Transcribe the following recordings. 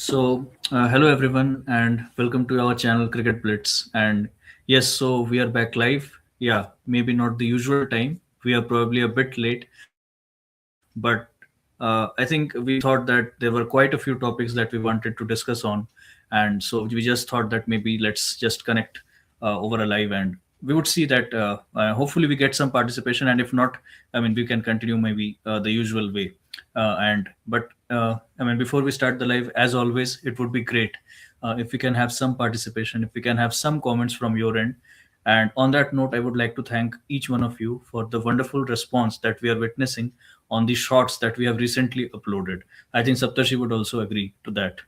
Hello everyone, and welcome to our channel Cricket Blitz. And yes, so we are back live. Yeah, maybe not the usual time. We are probably a bit late, but I think we thought that there were quite a few topics that we wanted to discuss on, and so we just thought that maybe let's just connect over a live, and we would see that hopefully we get some participation, and if not, I mean we can continue maybe the usual way. And but I mean before we start the live, as always, it would be great if we can have some participation, if we can have some comments from your end. And on that note, I would like to thank each one of you for the wonderful response that we are witnessing on the shorts that we have recently uploaded. I think Saptarshi would also agree to that.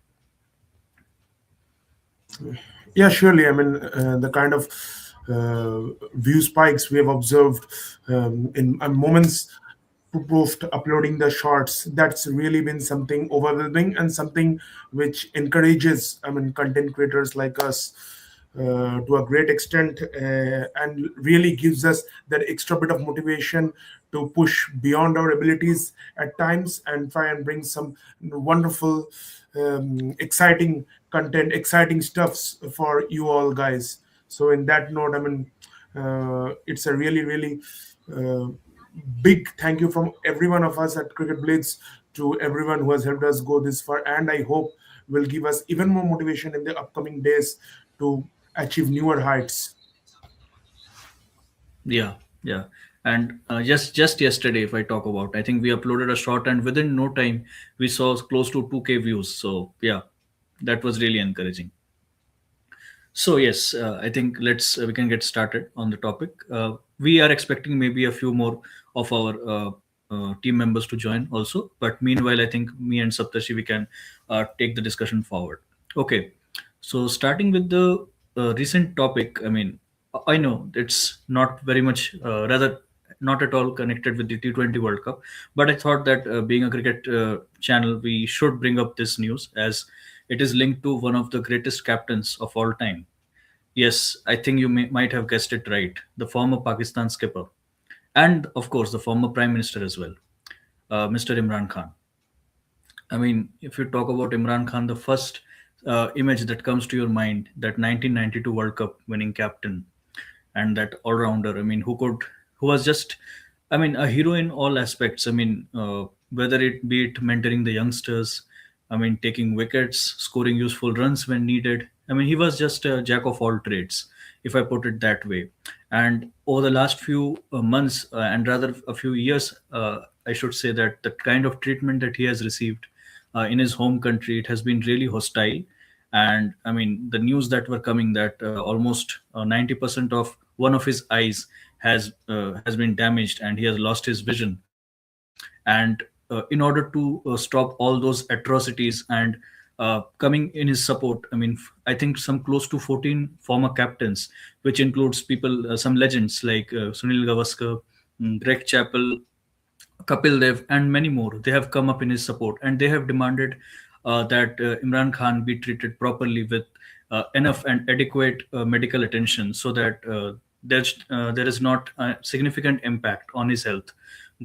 Yeah, surely. I mean, the kind of view spikes we have observed in moments post uploading the shorts, that's really been something overwhelming and something which encourages, I mean, content creators like us to a great extent, and really gives us that extra bit of motivation to push beyond our abilities at times and try and bring some wonderful, exciting content, exciting stuffs for you all guys. So, in that note, I mean, it's a really, really uh, big thank you from every one of us at Cricket Blades to everyone who has helped us go this far, and I hope will give us even more motivation in the upcoming days to achieve newer heights. Yeah, yeah. And just yesterday, if I talk about, I think we uploaded a short, and within no time, we saw close to 2K views. So yeah, that was really encouraging. So yes, I think let's we can get started on the topic. We are expecting maybe a few more of our team members to join also, but meanwhile, I think me and Saptashi we can take the discussion forward. Okay, so starting with the recent topic, I mean, I know it's not very much, rather not at all connected with the T20 World Cup, but I thought that being a cricket channel, we should bring up this news as it is linked to one of the greatest captains of all time. Yes, I think you might have guessed it right. The former Pakistan skipper, and of course, the former Prime Minister as well, Mr. Imran Khan. I mean, if you talk about Imran Khan, the first image that comes to your mind, that 1992 World Cup winning captain, and that all rounder. I mean, who was just, I mean, a hero in all aspects. I mean, whether it be it mentoring the youngsters, I mean, taking wickets, scoring useful runs when needed. I mean, he was just a jack of all trades, if I put it that way. And over the last few months, and rather a few years, I should say that the kind of treatment that he has received in his home country, it has been really hostile. And I mean, the news that were coming that almost 90% of one of his eyes has been damaged, and he has lost his vision. And in order to stop all those atrocities and coming in his support, I mean, I think some close to 14 former captains, which includes people, some legends like Sunil Gavaskar, Greg Chappell, Kapil Dev, and many more. They have come up in his support, and they have demanded that Imran Khan be treated properly with enough and adequate medical attention, so that there is not a significant impact on his health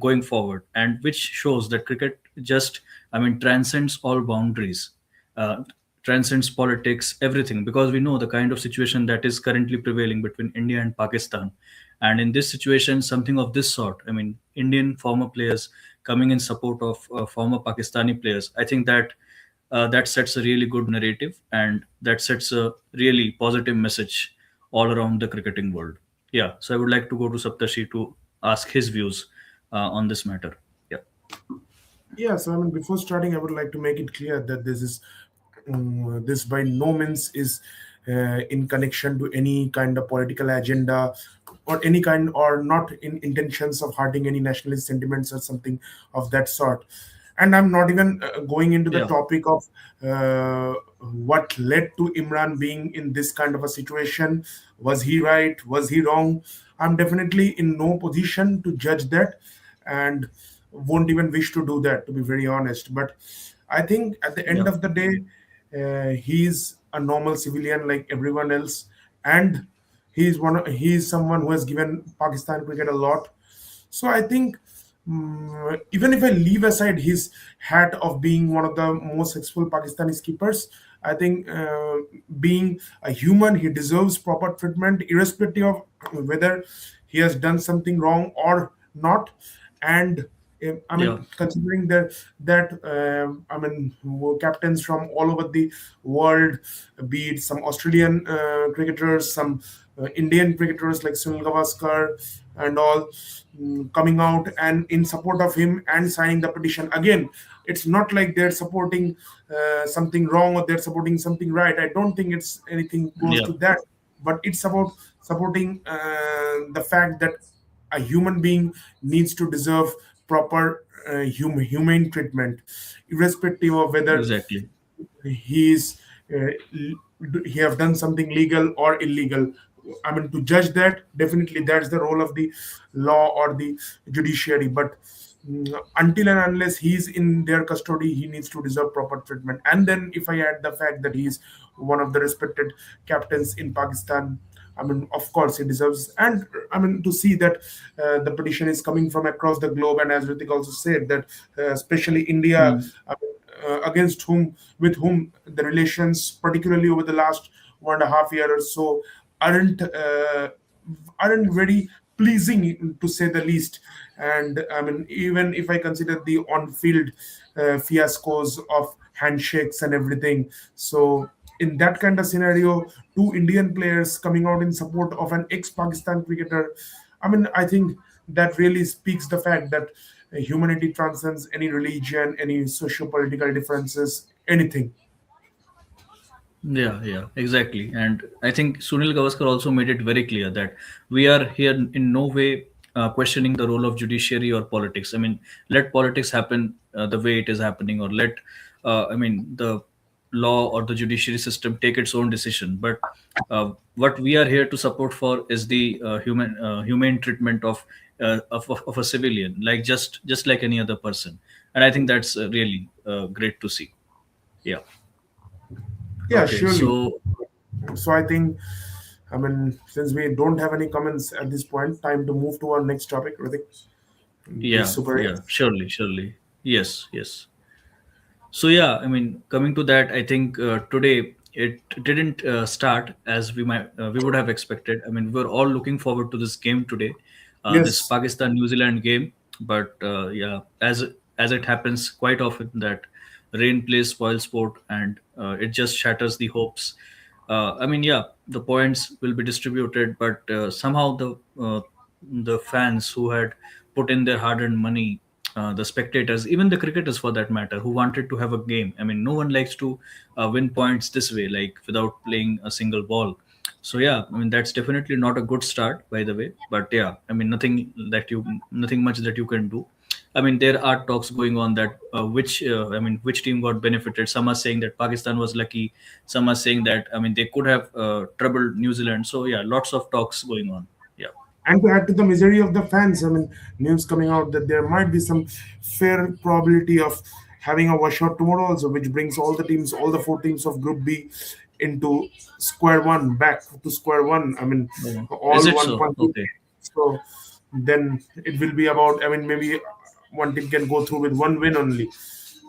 going forward, and which shows that cricket just, I mean, transcends all boundaries. Uh, Transcends politics, everything, because we know the kind of situation that is currently prevailing between India and Pakistan. And in this situation, something of this sort, I mean, Indian former players coming in support of former Pakistani players, I think that that sets a really good narrative, and that sets a really positive message all around the cricketing world. Yeah, so I would like to go to Saptashi to ask his views on this matter. Yeah. Yeah, so I mean, before starting, I would like to make it clear that this by no means is in connection to any kind of political agenda or any kind, or not in intentions of hurting any nationalist sentiments or something of that sort. And I'm not even going into the Yeah. topic of what led to Imran being in this kind of a situation. Was he right? Was he wrong? I'm definitely in no position to judge that, and won't even wish to do that, to be very honest. But I think at the end Yeah. of the day, he's a normal civilian like everyone else, and he's someone who has given Pakistan cricket a lot. So I think Even if I leave aside his hat of being one of the most successful Pakistani skippers, I think being a human, he deserves proper treatment, irrespective of whether he has done something wrong or not. And I Yeah, mean, considering that I mean, captains from all over the world, be it some Australian cricketers, some Indian cricketers like Sunil Gavaskar and all, coming out and in support of him and signing the petition. Again, it's not like they're supporting something wrong or they're supporting something right. I don't think it's anything close yeah, to that, but it's about supporting the fact that a human being needs to deserve proper humane treatment, irrespective of whether exactly. he's he have done something legal or illegal. I mean, to judge that, definitely that's the role of the law or the judiciary. But until and unless he's in their custody, he needs to deserve proper treatment. And then if I add the fact that he's one of the respected captains in Pakistan, I mean, of course, he deserves. And I mean, to see that the petition is coming from across the globe, and as Ritik also said, that especially India, Mm, against whom, with whom the relations, particularly over the last 1.5 years or so, aren't aren't very pleasing to say the least. And I mean, even if I consider the on-field fiascos of handshakes and everything, so in that kind of scenario, two Indian players coming out in support of an ex-Pakistan cricketer, I mean, I think that really speaks the fact that humanity transcends any religion, any socio-political differences, anything. yeah, yeah, exactly. And I think Sunil Gavaskar also made it very clear that we are here in no way questioning the role of judiciary or politics. I mean, let politics happen the way it is happening, or let, I mean, the law or the judiciary system take its own decision. But what we are here to support for is the humane treatment of a civilian, like just like any other person. And I think that's really great to see. Yeah. Yeah, Okay. surely. So So I think, I mean, since we don't have any comments at this point, time to move to our next topic, Ritik, the yeah, Super yeah, 8. surely, surely. Yes, yes. So yeah, I mean, coming to that, I think today it didn't start as we would have expected. I mean, we were all looking forward to this game today, this Yes. Pakistan New Zealand game. But yeah, as it happens quite often, that rain plays spoil sport, and it just shatters the hopes. I mean, yeah, the points will be distributed, but somehow the fans who had put in their hard-earned money, the spectators, even the cricketers for that matter, who wanted to have a game. I mean, no one likes to win points this way, like without playing a single ball. So yeah, I mean that's definitely not a good start, by the way. But yeah, I mean nothing much that you can do. I mean, there are talks going on that which team got benefited. Some are saying that Pakistan was lucky. Some are saying that I mean they could have troubled New Zealand. So yeah, lots of talks going on. Yeah, And to add to the misery of the fans, I mean, news coming out that there might be some fair probability of having a washout tomorrow also, which brings all the teams, all the four teams of Group B into square one, back to square one. I mean, oh, is all it one so? point. Okay. So then it will be about, I mean, maybe one team can go through with one win only.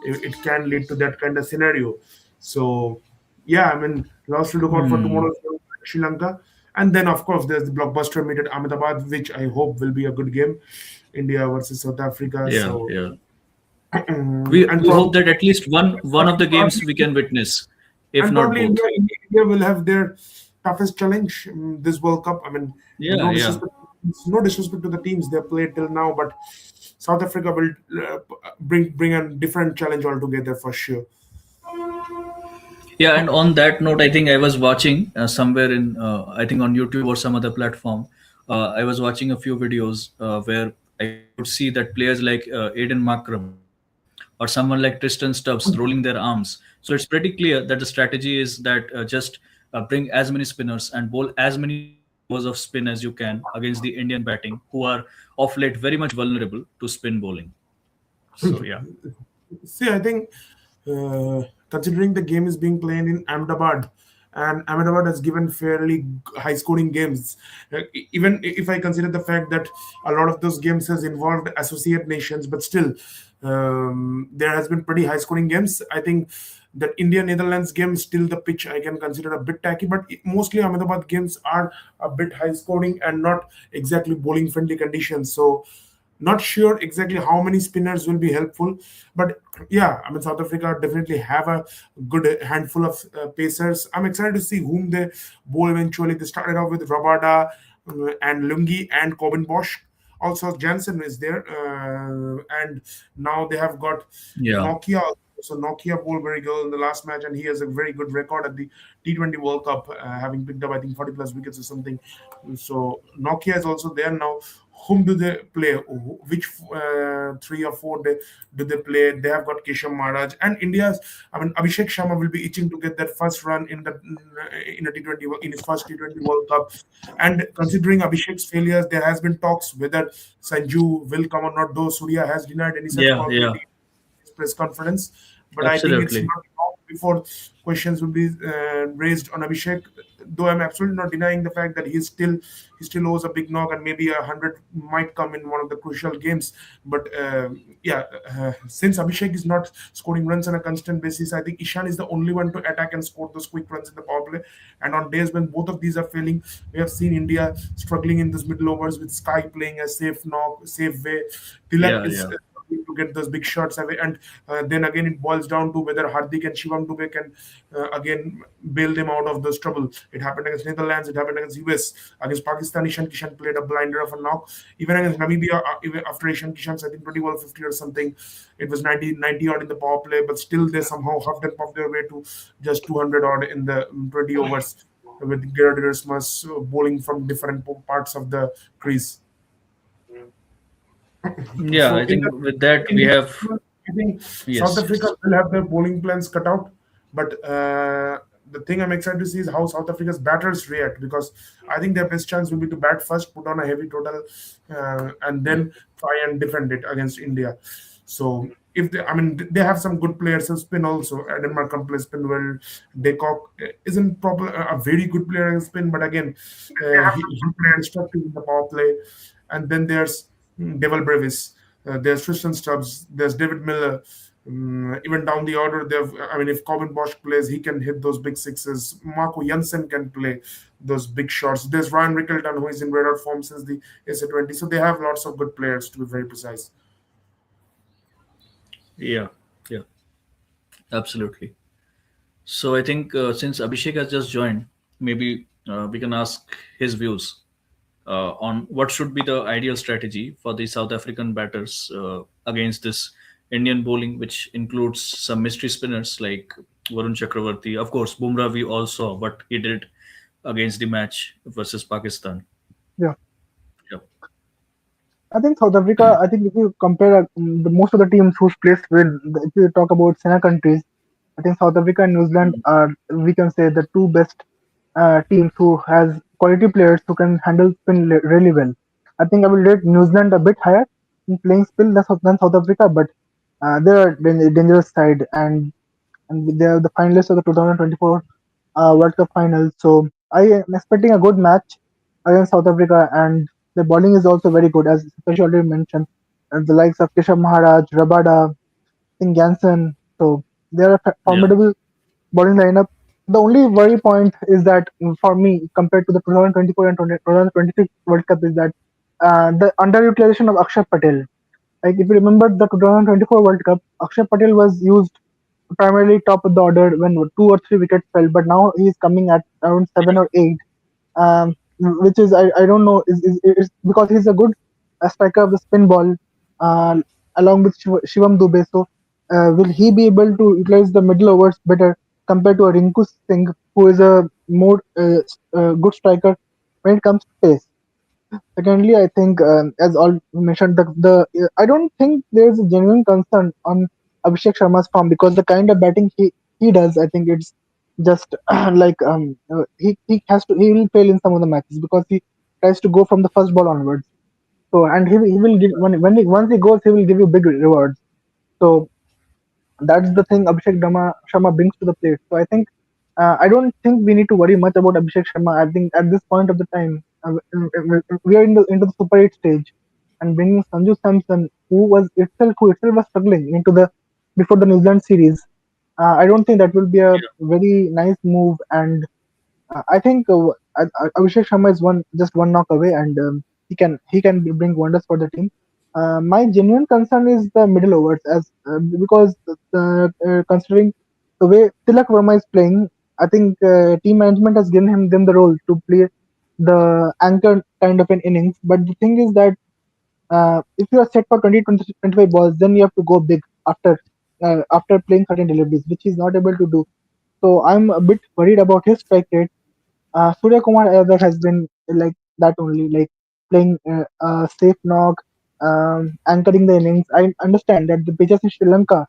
It can lead to that kind of scenario. So yeah, I mean, lots to look out for Hmm. tomorrow, Sri Lanka. And then, of course, there's the blockbuster meet at Ahmedabad, which I hope will be a good game. India versus South Africa. Yeah, So, yeah. We and we hope probably, that at least one of the games we can witness, if and not probably both. India will have their toughest challenge this World Cup. I mean, Yeah, no yeah, disrespect, no disrespect to the teams they played till now, but South Africa will bring a different challenge altogether for sure. yeah. And on that note, I think I was watching somewhere in I think on YouTube or some other platform. I was watching a few videos where I could see that players like Aiden Markram or someone like Tristan Stubbs rolling their arms. So it's pretty clear that the strategy is that just bring as many spinners and bowl as many overs of spin as you can against the Indian batting, who are of late very much vulnerable to spin bowling. So yeah, See, I think considering the game is being played in Ahmedabad, and Ahmedabad has given fairly high scoring games. Even if I consider the fact that a lot of those games has involved associate nations, but still there has been pretty high scoring games. I think that India Netherlands game, still the pitch I can consider a bit tacky, but mostly Ahmedabad games are a bit high scoring and not exactly bowling friendly conditions. So not sure exactly how many spinners will be helpful, but yeah, I mean South Africa definitely have a good handful of pacers. I'm excited to see whom they bowl eventually. They started off with Rabada and Lungi and Corbin Bosch. Also, Jansen is there, and now they have got Yeah, Nokia. So Nokia bowled very well in the last match, and he has a very good record at the T20 World Cup, having picked up I think 40 plus wickets or something. So Nokia is also there now. Whom do they play? Which three or four do they play? They have got Keshav Maharaj and India's. I mean, Abhishek Sharma will be itching to get that first run in a T20 in his first T20 World Cup. And considering Abhishek's failures, there has been talks whether Sanju will come or not. Though Surya has denied any such yeah, yeah, possibility his press conference. But I think it's absolutely. not long before questions will be raised on Abhishek. Though I'm absolutely not denying the fact that he still owes a big knock, and maybe 100 might come in one of the crucial games. But yeah, since Abhishek is not scoring runs on a constant basis, I think Ishan is the only one to attack and score those quick runs in the power play. And on days when both of these are failing, we have seen India struggling in those middle overs with Sky playing a safe knock, safe way. Tilak Yeah, is yeah, to get those big shots away. And then again, it boils down to whether Hardik and Shivam Dubey can again bail them out of this trouble. It happened against Netherlands, it happened against US. Against Pakistan, Ishan Kishan played a blinder of a knock. Even against Namibia, even after Ishan Kishan's, I think 20 ball 50 or something, it was 90 odd in the power play, but still they somehow huffed and puffed their way to just 200 odd in the 20 overs with Gerard Erasmus bowling from different parts of the crease. yeah. So I think with that we in have, I think South yes, Africa yes, will have their bowling plans cut out, but the thing I'm excited to see is how South Africa's batters react, because I think their best chance will be to bat first, put on a heavy total, and then try and defend it against India. So if they, I mean, they have some good players in spin also. Denmark can play spin well. Decock isn't proper a very good player in spin, but again, he can be destructive in the power play. And then there's Devil Brevis, there's Tristan Stubbs, there's David Miller. Even down the order, I mean, if Corbin Bosch plays, he can hit those big sixes. Marco Janssen can play those big shots. There's Ryan Rickelton, who is in red hot form since the SA20. So they have lots of good players, to be very precise. yeah, yeah, absolutely. So I think since Abhishek has just joined, maybe we can ask his views on what should be the ideal strategy for the South African batters against this Indian bowling, which includes some mystery spinners like Varun Chakravarti. Of course, Bumrah we all saw what he did against the match versus Pakistan. Yeah, Yep. I think South Africa. I think if you compare most of the teams who's placed well, if you talk about Sena countries, I think South Africa and New Zealand are, we can say, the two best teams who has quality players who can handle spin really well. I think I will rate New Zealand a bit higher in playing spin than South Africa, but they're a dangerous side, and they are the finalists of the 2024 World Cup final. So I am expecting a good match against South Africa, and the bowling is also very good, as especially already mentioned, the likes of Keshav Maharaj, Rabada, Singh Jansen. So they are a Yeah. formidable bowling lineup. The only worry point is that for me, compared to the 2024 and 2026 World Cup, is that the underutilization of Akshay Patel. Like if you remember the 2024 World Cup, Akshay Patel was used primarily top of the order when two or three wickets fell, but now he's coming at around seven or eight, which is I don't know is because he's a good striker of the spin ball, uh, along with Shivam Dubey. So will he be able to utilize the middle overs better compared to a Rinku Singh, who is a more good striker when it comes to pace? Secondly, I think, as all mentioned, the I don't think there's a genuine concern on Abhishek Sharma's form, because the kind of batting he does, I think it's just like he will fail in some of the matches because he tries to go from the first ball onwards. So and he will give once he goes, he will give you big rewards. So that's the thing Sharma brings to the plate. So I think I don't think we need to worry much about Abhishek Sharma. I think at this point of the time, we are into the Super 8 stage, and bringing Sanju Samson, who itself was struggling into the before the New Zealand series. I don't think that will be a very nice move, and I think Abhishek Sharma is one knock away, and he can bring wonders for the team. My genuine concern is the middle overs, as because considering the way Tilak Verma is playing, I think team management has given him them the role to play the anchor kind of an innings. But the thing is that if you are set for 20-25 balls, then you have to go big after playing certain deliveries, which he's not able to do. So I'm a bit worried about his strike rate. Surya Kumar Yadav has been like that only, like playing safe knock, anchoring the innings. I understand that the pitches in Sri Lanka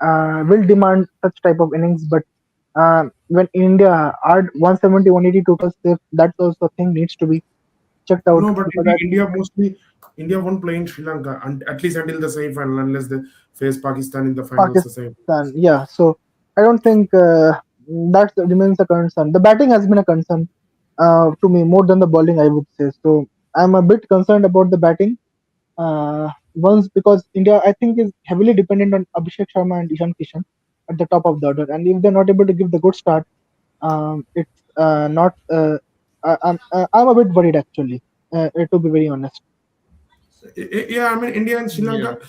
will demand such type of innings, but when India are 170, 180 total safe, that's also a thing needs to be checked out No, but because I think India won't play in Sri Lanka, and at least until the semi-final, unless they face Pakistan in the finals. The same. Pakistan, yeah. So I don't think that remains a concern. The batting has been a concern to me more than the bowling, I would say. So I'm a bit concerned about the batting. Once because India, I think, is heavily dependent on Abhishek Sharma and Ishan Kishan at the top of the order, and if they're not able to give the good start, it's not. I'm a bit worried actually, to be very honest. Yeah, I mean India and Sri Yeah. Lanka.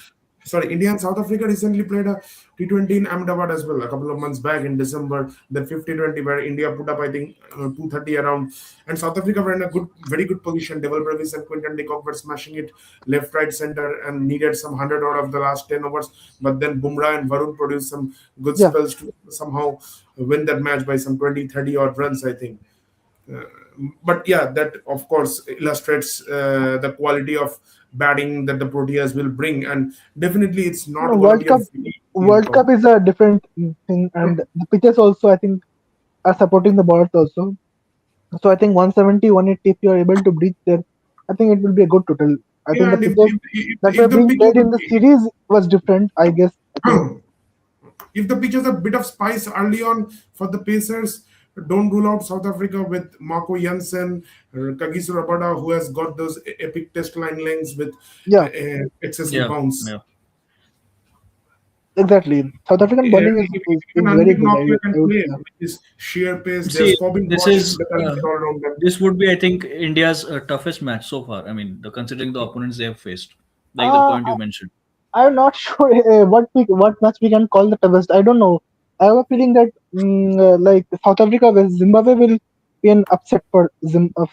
Sorry, India and South Africa recently played a T20 in Ahmedabad as well a couple of months back in December. That 50-20 where India put up I think 230 around, and South Africa were in a very good position. Devil Brevis and Quinton de Kock were smashing it left, right, center, and needed some 100 out of the last 10 overs. But then Bumrah and Varun produced some good Yeah, spells to somehow win that match by some 20-30 odd runs I think. Uh, but yeah, that of course illustrates the quality of batting that the Proteas will bring, and definitely it's not no, going to be a very easy World Cup competition. is a different thing, and the pitches also I think are supporting the bowlers also. So I think 170, 180, if you are able to breach there, I think it will be a good total. I think Yeah, the and pitches that were if the being pitch played in the series was different, I guess. I think, if the pitch has a bit of spice early on for the Pacers, don't rule out South Africa with Marco Jansen, Kagiso Rabada, who has got those epic test line lengths with yeah, excessive Yeah. bounce. Yeah. exactly. South African bowling is Even very Anil good. Nortje can I would play say. with his sheer pace. There's See, Corbin this Bosch, is the talented all rounder. this would be, I think, India's toughest match so far. I mean, considering the opponents they have faced, like the Uh, point you mentioned. I'm not sure what match we can call the toughest. I don't know. I have a feeling that like South Africa with Zimbabwe will be an upset for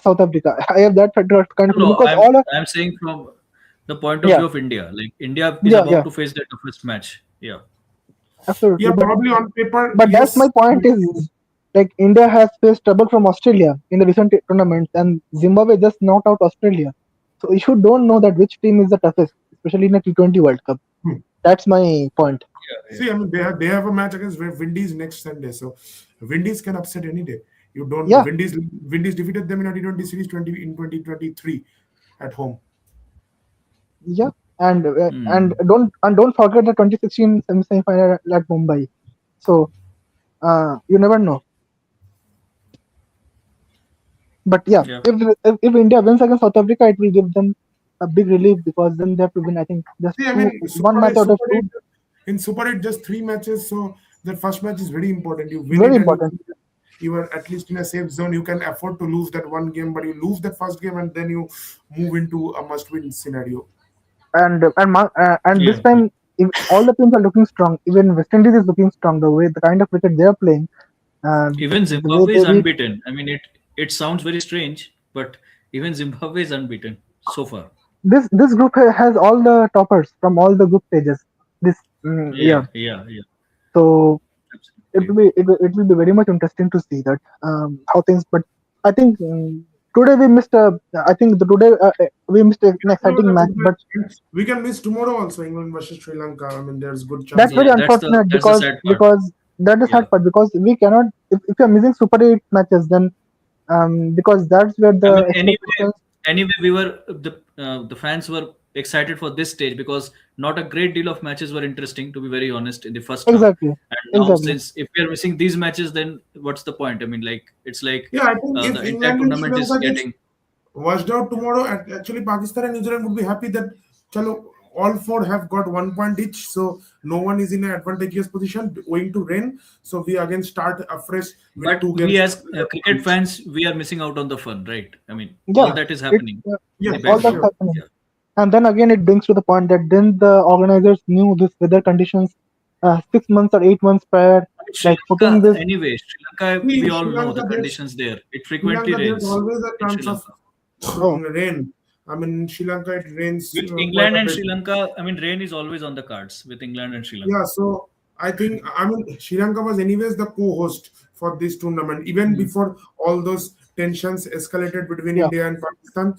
South Africa. I have that kind of No, feeling no, because all of I'm saying from the point of yeah, view of India. Like India is yeah, about yeah, to face their toughest match. Yeah. absolutely. Yeah, probably on paper, But that's my yes. point is like India has faced trouble from Australia in the recent tournaments, and Zimbabwe just knocked out Australia. So if you don't know that which team is the toughest, especially in a T20 World Cup, that's my point. Yeah. See, I mean, they have a match against Windies next Sunday, so Windies can upset any day. You don't know. Yeah, Windies defeated them in a T20 series 2023 at home. yeah, and Hmm. don't forget the 2016 semi-final at Mumbai. So you never know. But yeah, Yeah. if India wins against South Africa, it will give them a big relief because then they have to win. I think just See, I two, mean, one match out of Super 8 two. in Super 8 just three matches, so the first match is very important. You win Very it, and important. you are at least in a safe zone. You can afford to lose that one game, but you lose that first game, and then you move into a must-win scenario. And this Yeah. time, if all the teams are looking strong. Even West Indies is looking strong. The kind of cricket they are playing, Even the way Zimbabwe they is beat unbeaten. I mean, it sounds very strange, but even Zimbabwe is unbeaten so far. this group has all the toppers from all the group stages. This yeah. Yeah. Yeah. Yeah. So Absolutely. it will be very much interesting to see that how things. But I think today we missed a. I think today we missed an No, exciting match, but we can miss tomorrow also England versus Sri Lanka. I mean, there's good that's chances. very Yeah. unfortunate That's the sad part. because that is sad Yeah. part because we cannot if you're missing Super 8 matches then because that's where I the mean, expectations anyway, we were the fans were excited for this stage because not a great deal of matches were interesting, to be very honest, in the first half. Exactly. And now, Exactly. since if we are missing these matches, then what's the point? I mean, like it's like Yeah, I think if the entire England and Sri tournament is Lanka gets getting. washed out tomorrow, actually Pakistan and New Zealand would be happy that chalo, all four have got 1 point each, so no one is in an advantageous position owing to rain. So we again start afresh with But two we games. as cricket fans, we are missing out on the fun, right? I mean, all Yeah. that is It happening in Yeah, the all for that's sure. background. happening. Yeah. And then again, it brings to the point that then the organizers knew this weather conditions 6 months or 8 months prior, I mean, Sri like putting Lanka, this. anyway, Sri Lanka, See, we in all Sri know Lanka, the there's conditions there. It Sri frequently Lanka, there's rains always a in Sri chance of Lanka. Oh, rain. I mean, in Sri Lanka, it rains With quite England a and bit. Sri Lanka, I mean, rain is always on the cards with England and Sri Yeah, Lanka. so I think, I mean, Sri Lanka was anyways the co-host for this tournament. Even Hmm. before all those tensions escalated between yeah. India and Pakistan,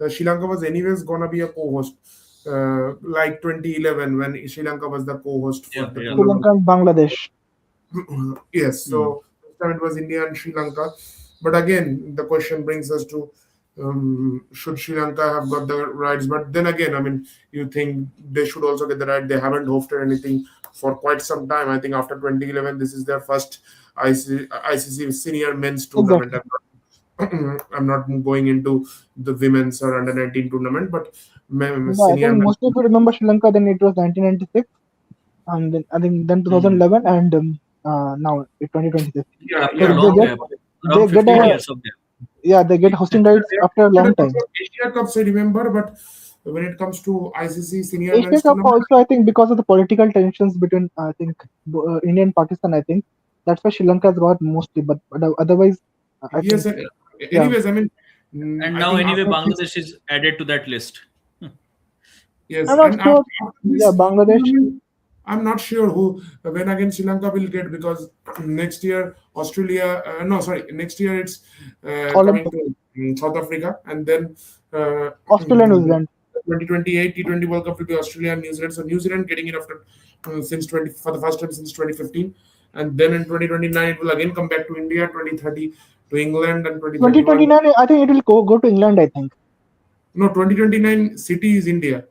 Sri Lanka was anyways gonna be a co-host. Like 2011 when Sri Lanka was the co-host for Yeah, the yeah. Sri tournament. Lanka and Bangladesh. Yes, Hmm. so this time it was India and Sri Lanka. But again, the question brings us to should Sri Lanka have got the rights? But then again, I mean, you think they should also get the right. They haven't hosted anything for quite some time. I think after 2011, this is their first ICC senior men's tournament. Exactly. I'm not going into the women's or under 19 tournament, but Yeah, I senior think men. mostly if you remember Sri Lanka, then it was 1996, and then I think then Hmm. 2011, and now 2026. Yeah, Yeah, after So a yeah. they long get gap, they around get 15 a, Yeah, years of gap. yeah, they get hosting rights they have after a hosted long a couple time. of Asia Cups, I remember, but when it comes to ICC senior Asia men's Cup tournament, also, I think, because of the political tensions between I think India and Pakistan, I think that's why Sri Lanka has got mostly. But otherwise, I think yes. yeah, Anyways, I mean, And I now, think anyway, after this, Bangladesh is added to that list. yes, I'm not and sure. after Yeah, this Bangladesh, tournament, I'm not sure who when again Sri Lanka will get because next year Australia, no, sorry, next year it's coming Olympic, to South Africa, and then Australia, New Zealand. 2028 T20 World Cup will be Australia and New Zealand. So New Zealand getting it after since 20 for the first time since 2015, and then in 2029 it will again come back to India, 2030 to England, and 2031. 2029, I think it will go to England. I think No, 2029 city is India.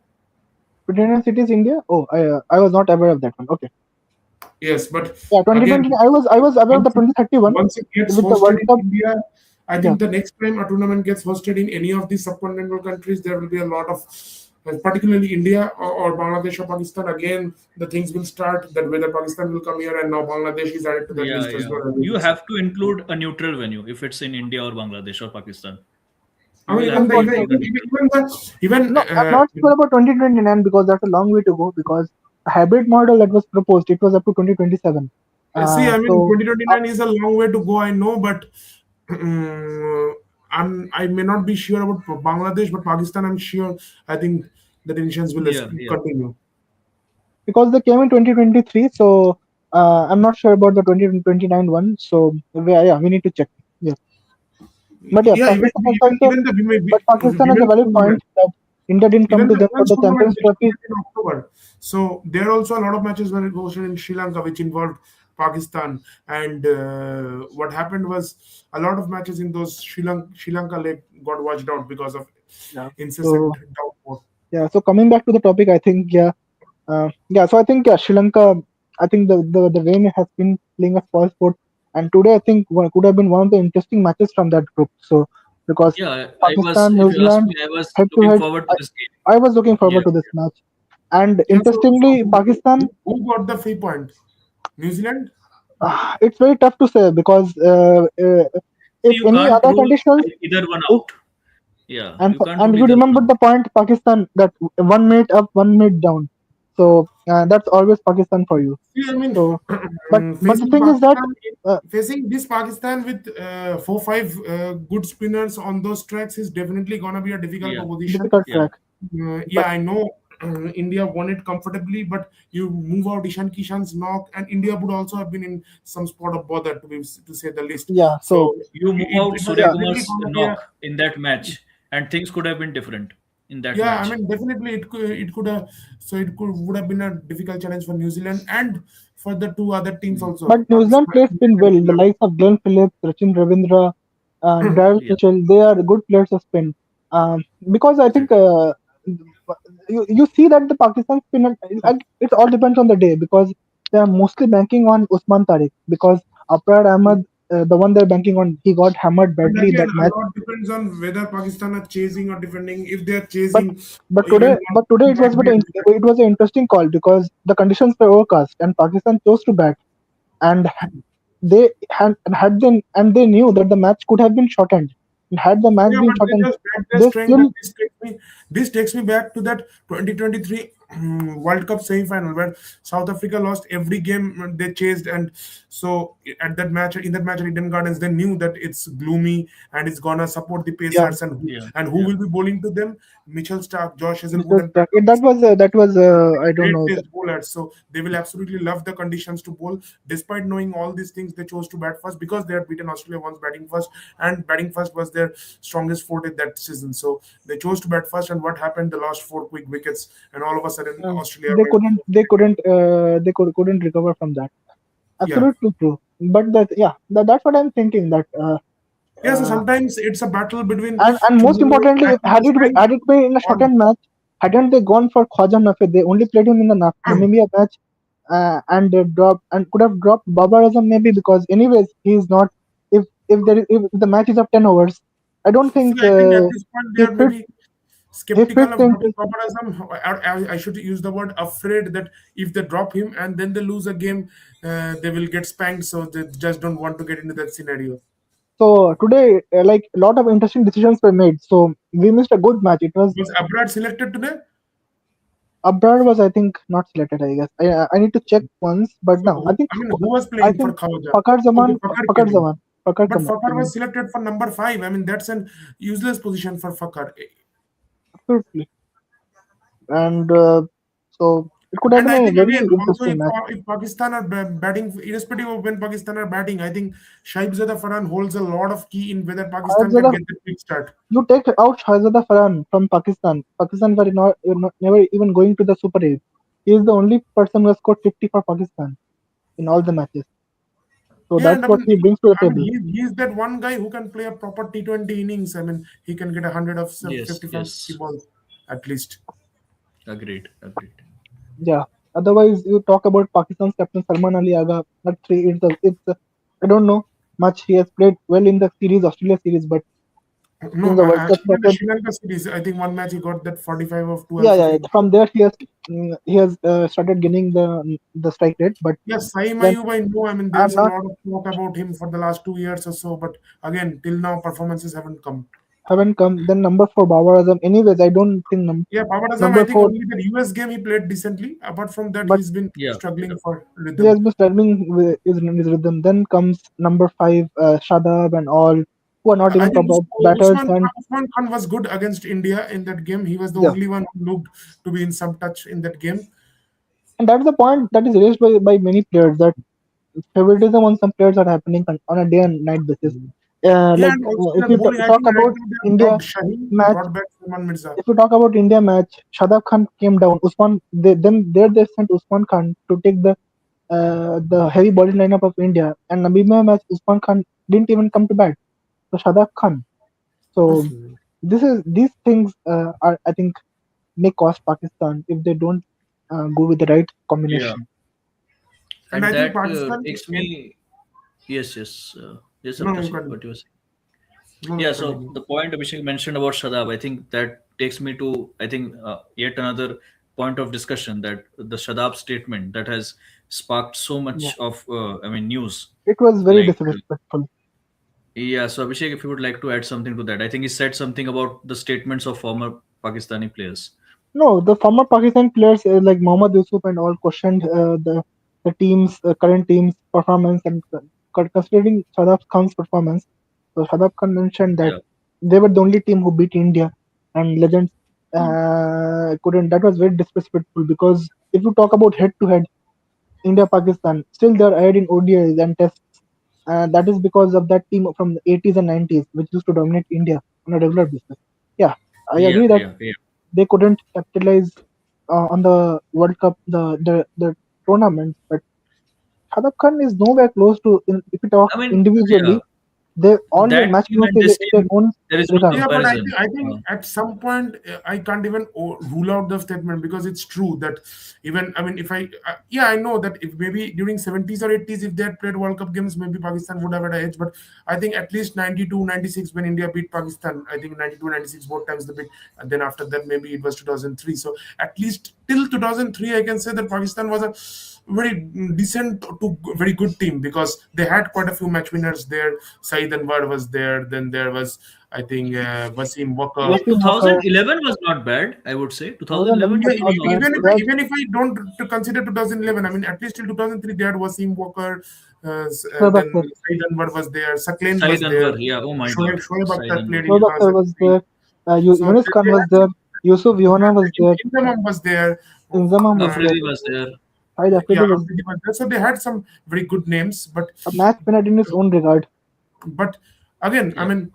29 cities India. Oh, I was not aware of that one. Okay, Yes, but yeah, again, 2029. I was aware of the once it, 2031 once it gets with the hosted World in Cup. India, I Yeah, think the next time a tournament gets hosted in any of these subcontinental countries, there will be a lot of, particularly India or Bangladesh or Pakistan. Again, the things will start that whether Pakistan will come here, and now Bangladesh is added to that Yeah, list as yeah. well, as we You will see. have to include a neutral venue if it's in India or Bangladesh or Pakistan. I You mean, will even have the to unfortunately. even include a even neutral. even the even No, I'm not sure about 2029 because that's a long way to go. Because a hybrid model that was proposed, it was up to 2027. see, I mean, So 2029 is a long way to go. I know, but um, I may not be sure about Bangladesh, but Pakistan, I'm sure. I think the tensions will Yeah, yeah. continue. because they came in 2023, so I'm not sure about the 2029 one. So yeah, we need to check. Yeah, but yeah, Yeah, Pakistan is also. even the But Pakistan has a women's valid point tournament, that India didn't come even to the them for women's the tournament Champions which Trophy. started in October. So there are also a lot of matches when it was in Sri Lanka, which involved Pakistan. And what happened was a lot of matches in those Sri Lanka leg got watched out because of Yeah. incessant So downpour. yeah, so coming back to the topic, I think yeah. So I think Sri Lanka. I think the rain has been playing a spoil sport, and today I think one could have been one of the interesting matches from that group. So because Yeah, I was, Pakistan, if New you ask Zealand me, I was head to looking head, forward to this game. I was looking Yeah, forward to this match. And Yeah, so interestingly, Pakistan, who got the free point? New Zealand? it's very tough to say because see, if you any can't other rule conditions, either one if out. Yeah, and you can't and rule if you either remember one out. the point, Pakistan that 1 minute up, 1 minute down. So that's always Pakistan for you. See, I mean, So, but the facing thing is that Pakistan, uh, facing this Pakistan with 4 5 good spinners on those tracks is definitely gonna be a difficult Yeah, proposition. difficult yeah, track. Yeah, But I know India won it comfortably, but you move out Ishan Kishan's knock, and India would also have been in some spot of bother to say the least. yeah, so So you move out it was yeah, definitely Suryakumar's gonna be a knock in that match, and things could have been different in that yeah. I match. mean, definitely it could have so it could would have been a difficult challenge for New Zealand and for the two other teams Mm. also, but New Zealand Pakistan plays spin and well. The England. likes of Glenn Phillips, Sachin Ravindra, Yeah. Daryl Yeah, Mitchell, they are good players of spin. Because I think exactly. you see that the Pakistan spinner, it all depends on the day because they are mostly banking on Usman Tariq because Abrar Ahmed, the one they're banking on, he got hammered And badly in again, that a match. lot depends on whether Pakistan are chasing or defending. If they are But chasing, but even today one but today might be a threat. it was an interesting call because the conditions were overcast and Pakistan chose to bat and they knew that the match could have been shortened. And had the match Yeah, been but they shortened, just had their they strength, and still this takes me back to that 2023 World Cup semi-final where South Africa lost every game they chased, and so at that match in that match at Eden Gardens, they knew that it's gloomy and it's gonna support the yeah. Pacers, and Yeah, who yeah. will be bowling to them? Mitchell Stark, Josh Hazelwood, Mr. and Stark. Pat That was I don't great know. pace bowlers. So they will absolutely love the conditions to bowl. Despite knowing all these things, they chose to bat first because they had beaten Australia once batting first, and batting first was their strongest forte that season. So they chose to bat first, and what happened? The last four quick wickets, and all of a sudden Australia They went. couldn't recover from that. Yeah. Absolutely true. But that's what I'm thinking. That Yeah, so uh, sometimes it's a battle between and most two importantly, if batting strength had it been in a or shortened match, hadn't they gone for Khwaja Nafi, they only played him in the Namibia match, and they dropped and could have dropped Babar Azam maybe because anyways he's not. If the match is of 10 overs, I don't see, think I think at this point they he are fits maybe he skeptical fits of into. dropping Babar Azam. I should use the word afraid that if they drop him and then they lose a game, they will get spanked. So they just don't want to get into that scenario. So today, like a lot of interesting decisions were made. So we missed a good match. It was Was Abrar selected today? Abrar was I think not selected. I guess I need to check once, but So no, I mean, who was I playing for think Khawaja? Fakar Okay, Zaman Fakar Fakar came in. Zaman Fakar But Zaman Fakar came was in. selected for number five. I mean, that's an useless position for Fakar. Absolutely, and so it could have And been I a think very again, also interesting match. if Pakistan are batting, irrespective of when Pakistan are batting, I think Shaibzada Farhan holds a lot of key in whether Pakistan can Shahzada, get the quick start. you take out Shahzada Farhan from Pakistan. Pakistan were never even going to the Super 8. He is the only person who has scored 50 for Pakistan in all the matches. So Yeah, that's and what he brings to the table. he's that one guy who can play a proper T20 innings. I mean, he can get 100 of Yes, 55, 60 yes. balls at least. Agreed, agreed. Yeah. Otherwise, you talk about Pakistan's captain Salman Ali Agha at three. I don't know much. He has played well in the series, Australia series, but No, since the World Cup even the started, Sri Lanka series, I think one match he got that 45 of 12, yeah. 15. From there, he has started gaining the strike rate. But Yes, Saim then Ayub, I know. I mean, I'm there's a not lot of talk about him for the last 2 years or so, but again, till now, performances haven't come. haven't come. Then number four, Babar Azam. Anyways, I don't think Yeah, Babar Azam, I number think four, only the US game he played decently. Apart from that, but he's been Yeah, yeah. struggling for he has rhythm. been struggling with his rhythm. Then comes number five, Shadab and all, who are not I even think proper batters. And Usman Khan was good against India in that game. He was the yeah, only one who looked to be in some touch in that game. and that's the point that is raised by many players that favoritism on some players are happening on a day and night basis. Yeah, and also If the you bowling, I talk think right about now they have India dropped Shaheen, match, brought back Salman Mirza. if you talk about India match, Shadab Khan came down. Then there they sent Usman Khan to take the heavy bowling lineup of India. And Namibia match, Usman Khan didn't even come to bat. So Shadab Khan. So these things are I think may cost Pakistan if they don't go with the right Yeah. combination. And And I think that Pakistan, takes yeah, me. Yes, yes. Yes, no, you Avtashi, can, what you were saying? no, no, Yeah, you so continue. the point Abhishek mentioned about Shadab, I think that takes me to, I think, yet another point of discussion, that the Shadab statement that has sparked so Yeah, much of, I mean, news. it was very Like, disrespectful. yeah, so Abhishek, if you would like to add something to that, I think he said something about the statements of former Pakistani players. No, the former Pakistan players like Mohammad Yusuf and all questioned the team's current team's performance and considering Shadab Khan's performance. So Shadab Khan mentioned that Yeah, they were the only team who beat India and legends couldn't. That was very disrespectful because if you talk about head to head, India Pakistan still they're ahead in ODIs and tests. That is because of that team from the 80s and 90s, which used to dominate India on a regular basis. Yeah, I yeah, agree that yeah, yeah. they couldn't capitalize on the World Cup, the tournament. But Shadab Khan is nowhere close to. If you talk I mean, yeah, individually, they all that match team winners and this in their team, own. There is no Regarding. Yeah, but comparison. I think at some point I can't even rule out the statement, because it's true that even, I mean, if I yeah, I know that if maybe during 70s or 80s, if they had played World Cup games, maybe Pakistan would have had an edge. But I think at least 92, 96 when India beat Pakistan, I think 92, 96 both times the beat, and then after that maybe it was 2003. So at least till 2003, I can say that Pakistan was a very decent to very good team, because they had quite a few match winners there. Saeed Anwar was there. Then there was, I think, Wasim Walker. Yeah, Wasim Walker, 2011 was not bad, I would say. 2011 Yeah, 2011 was team not was bad. also even good. if They had even if I don't to consider 2011, I mean, at least till 2003 they had Wasim Walker, Shoaib then Akhtar. Saeed Anwar was there, Saklain Saeed was there, Anwar, yeah, oh my God. Shoaib Saeed Akhtar Anwar, played in yeah. Shoaib Akhtar was 2003. there. So Yunus Khan they was had some, there. Yusuf Yona was there. Inzamam was there. Inzamam was there. Afridi was there. Shahid Yeah, Afridi was Afridi was there. So they had some very good names, a match winner in his own regard. but again, I Yeah. mean,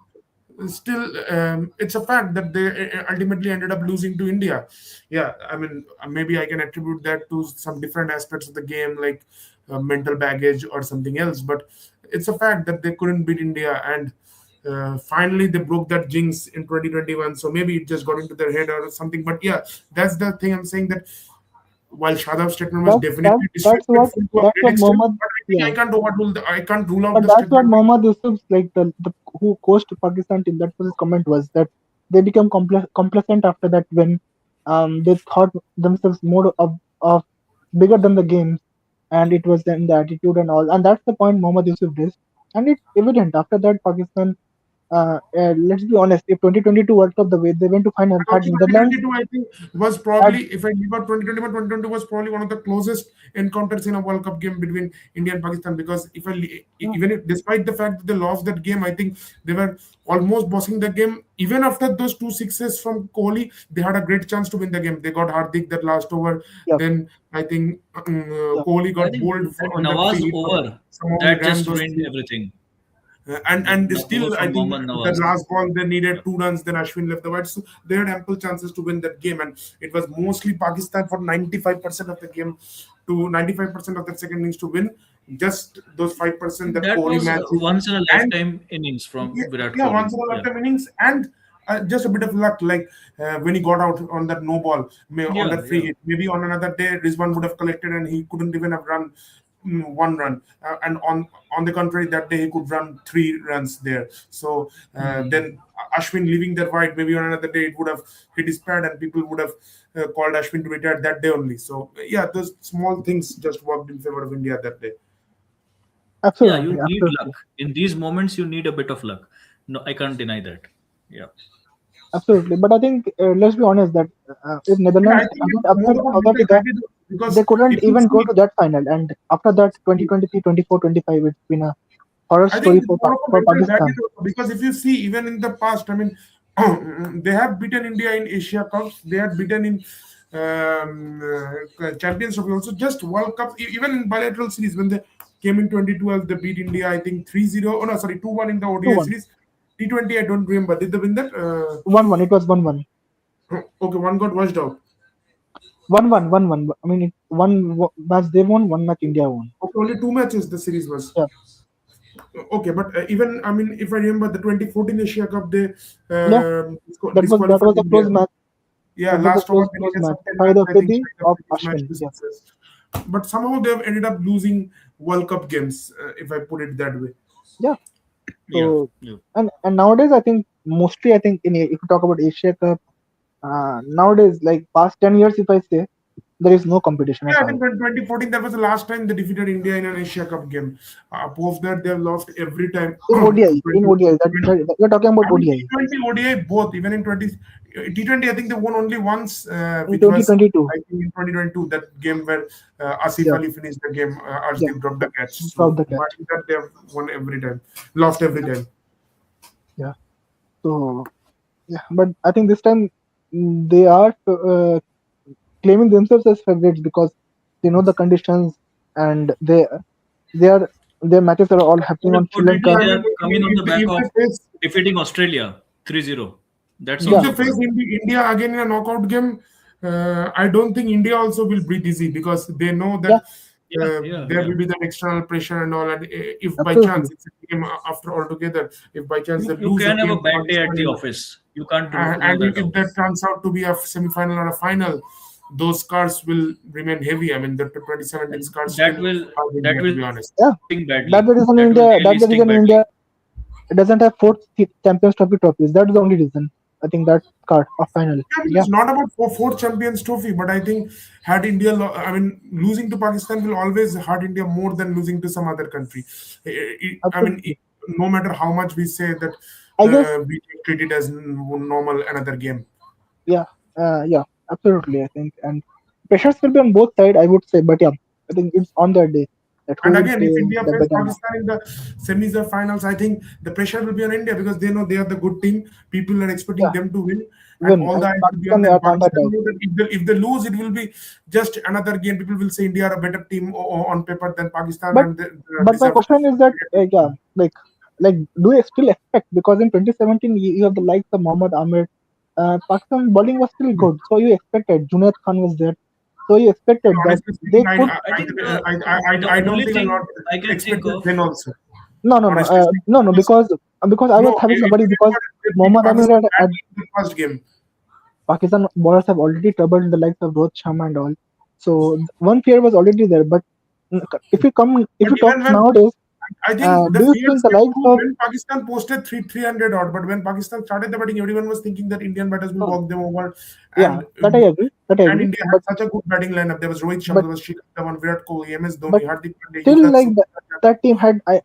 still, it's a fact that they ultimately ended up losing to India. Yeah, I mean, maybe I can attribute that to some different aspects of the game, like mental baggage or something else. But it's a fact that they couldn't beat India, and finally they broke that jinx in 2021. So maybe it just got into their head or something. But yeah, that's the thing I'm saying, that while Shadab's statement was That that definitely that's disrespectful to a great what extent, Mohammad. but I think Yeah, I can't rule out but the that's what statement. Mohammad Yusuf's, like the who coached Pakistan team. That was his comment, was that they became complacent after that when they thought themselves more of bigger than the games, and it was then the attitude and all, and that's the point Mohammad Yusuf did, and it's evident after that Pakistan. Let's be honest. If 2022 World Cup, the way they went to final, And had also Netherlands, 2022, I think, was had probably, if I leave out 2021, 2022 was probably one of the closest encounters in a World Cup game between India and Pakistan. Because yeah, even if, despite the fact that they lost that game, I think they were almost bossing the game. Even after those two sixes from Kohli, they had a great chance to win the game. They got Hardik that last over. yeah, Then I think yeah, Kohli I got think bowled that on that free Nawaz hit, but over, somehow he that ran just those ruined three. everything. And The over still, I from think Mohammad the Nawaz. last ball they Yeah. needed 2 runs. Then Ashwin left the wide, so they had ample chances to win that game. And it was mostly Pakistan for 95% of the game, to 95% of that second innings to win. Just those 5% that That Kohli was matches, once in a and lifetime innings yeah, from Virat yeah, Kohli. once in a Yeah. lifetime innings, and just a bit of luck, like when he got out on that no ball, on Yeah. that free Yeah. hit. Maybe on another day, Rizwan would have collected, and he couldn't even have run 1 run. And on the contrary, that day he could run 3 runs there. So Hmm. then Ashwin leaving that wide, maybe on another day it would have hit his pad, and people would have called Ashwin to retire that day only. So yeah, those small things just worked in favor of India that day. Yeah, absolutely, you need luck. absolutely, In these moments, you need a bit of luck. No, I can't deny that. Yeah. absolutely. But I think let's be honest that if Yeah, I Netherlands think hadn't it's more upset about South mental Africa, baggage, they because couldn't if you even go see, to that final. And after that, 2023, 24, 25, it's been a horror I think story it's more of a For mental Pakistan. baggage also, because if you see, even in the past, I mean, they have beaten India in Asia Cups, they had beaten in Champions Trophy also, just World Cup, even in bilateral series when they came in 2012, they beat India, I think 3-0. Oh no, sorry, 2-1 in the ODI 2-1, series. T20, I don't remember. Did they win that? 1-1. It was 1-1, Okay, one got washed out. 1-1, 1-1. I mean, match they won, one match India won. Okay, only 2 matches the series was. Yeah, Okay, but even, I mean, if I remember the 2014 Asia Cup, they yeah. That disqualified was a India. close match. Yeah, That was a last over they close needed match. some 10 Shahid runs. I think Afridi Shahid of Afridi smashed Ashwin. two Yeah, sixes. But somehow they've ended up losing World Cup games, if I put it that way. yeah. Yeah. So Yeah. and nowadays I think mostly I think if you talk about Asia Cup, nowadays like past 10 years, if I say, there is no competition at Yeah, I all. think when 2014, that was the last time they defeated India in an Asia Cup game. Post that, they've lost every time. In ODI, 20, you're talking about I mean, ODI T20, ODI, both. Even in T20, I think they won only once, in which was, 2022. I think, in 2022, that game where Asif Yeah, Ali finished the game, yeah, Arshdeep dropped yeah. the catch. Drop So, the but catch. in that, they've won every time, lost every time. Yeah. So yeah, but I think this time they are claiming themselves as favorites because they know the conditions, and they are their matches are all happening on Sri Reportedly, Yeah, Lanka. I they mean, are coming on the back if of they face defeating Australia 3-0. That's if Yeah, they also face good. India again in a knockout game, I don't think India also will breathe easy, because they know yeah, that Yeah, there yeah. will be that external pressure and all. And if by chance Absolutely. it's a game after all together, if by chance they You lose a can have a game to bad day at the Pakistan, office. You can't and rule that if out. that turns out to be a semi-final or a final, those scars will remain heavy. I mean, the 2017 And scars still hurt that India, to will be honest. Yeah, sting that's badly. the reason That will India. really That's the sting reason badly. India doesn't have fourth Champions Trophy trophies. That is the only reason. I think that card of final. Yeah, I mean, Yeah, it's not about fourth Champions Trophy, but I think had India, I mean, losing to Pakistan will always hurt India more than losing to some other country. I mean, absolutely. no matter how much we say that I guess. we treat it as normal another game. Yeah, yeah, absolutely. I think and pressures will be on both sides. I would say, but yeah, I think it's on their day that who And will again, play if India the face better match. Pakistan in the semis or finals, I think the pressure will be on India because they know they are the good team. People are expecting Yeah, them to win, and win. all the And eyes will be on Pakistan them. are under Pakistan doubt. know that if they lose, it will be just another game. People will say India are a better team on paper than Pakistan, But and they but my deserve. question is that yeah, like like do you still expect because in 2017 you have the likes of Mohammad Ahmed, Pakistan bowling was still good, so you expected Junaid Khan was there, so you expected that Honestly they speaking, could. I think the I don't only think a lot thing I can think expected of, then also. No, no, no, Honestly speaking, no, no, because I was no, having if somebody you because remember, they beat Mohammad Ahmed Pakistan had badly in the first game. Pakistan bowlers have already troubled the likes of Rohit Sharma and all. So one fear was already there. But if But you talk even when nowadays, I think the do you think fears the came likes true of when Pakistan posted 300 odd. But when Pakistan started the batting, everyone was thinking that Indian batters will no, walk them over. yeah, And that I and agree. India had such a good batting lineup. There was Rohit Sharma, But there was Shikhar Dhawan, Virat Kohli, MS but Dhoni, Hardik Pandya, still Yuvraj like Singh. that team had I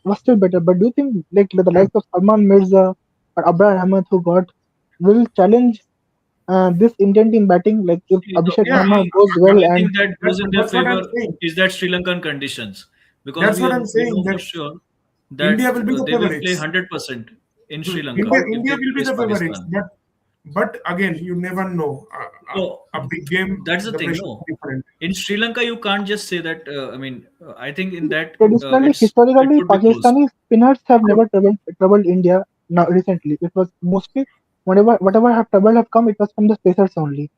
was still better. But do you think like the likes of Salman Mirza or Abrar Ahmed who got will challenge this Indian team batting? Like if see, the Abhishek Yeah, Sharma only goes the well only and thing that goes in their that's what I'm favor saying. is that Sri Lankan conditions, because That's what I'm we saying. know for That sure that India will be the they will play favorites. 100% in Sri Lanka India, but if India they will be face the favorites. Pakistan. But again, you never know. So A big game, that's the the thing. pressure No, is different. in Sri Lanka you can't just say that. I mean, I think in that traditionally, it historically, would be close. Pakistani spinners have never troubled India. Now recently, it was mostly whatever have trouble have come, it was from the spacers only.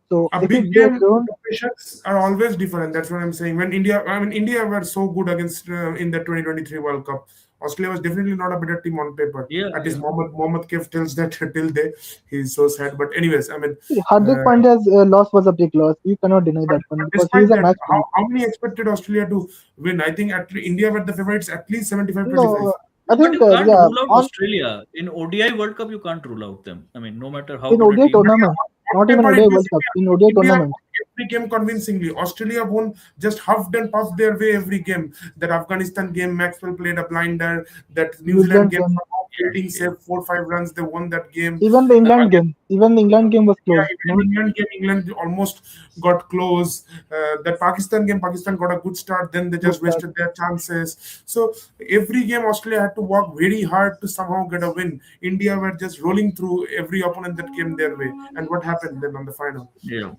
So A if big they game, don't, the pressures are always different. That's what I'm saying. When India, I mean, India were so good against in the 2023 World Cup. Australia was definitely not a better team on paper. Yeah, At least yeah. Mohammad Kef tells that till day he's so sad. But anyways, I mean, Hardik uh, Pandya's loss was a big loss. You cannot deny that one but because he is despite a that, match winner. how many expected Australia to win? I think India were the favorites at least 75-25. No, I No, but think you can't yeah, rule out on Australia in ODI World Cup. You can't rule out them. I mean, no matter how in good a ODI team. But yeah, tournament, on not even paper, ODI if we World see Cup, in ODI India tournament. won every game convincingly. Australia won just huffed and puffed their way every game. That Afghanistan game, Maxwell played a blinder. That New New Zealand Zealand game, game, somehow Yeah, Fielding yeah. saved 4-5 runs. They won that game. Again, Even the England game was yeah, close. even No, in England game, England almost got close. That Pakistan game, Pakistan got a good start. Then they good just start. wasted their chances. So every game, Australia had to work very hard to somehow get a win. India were just rolling through every opponent that came their way. And what happened then on the final? Yeah.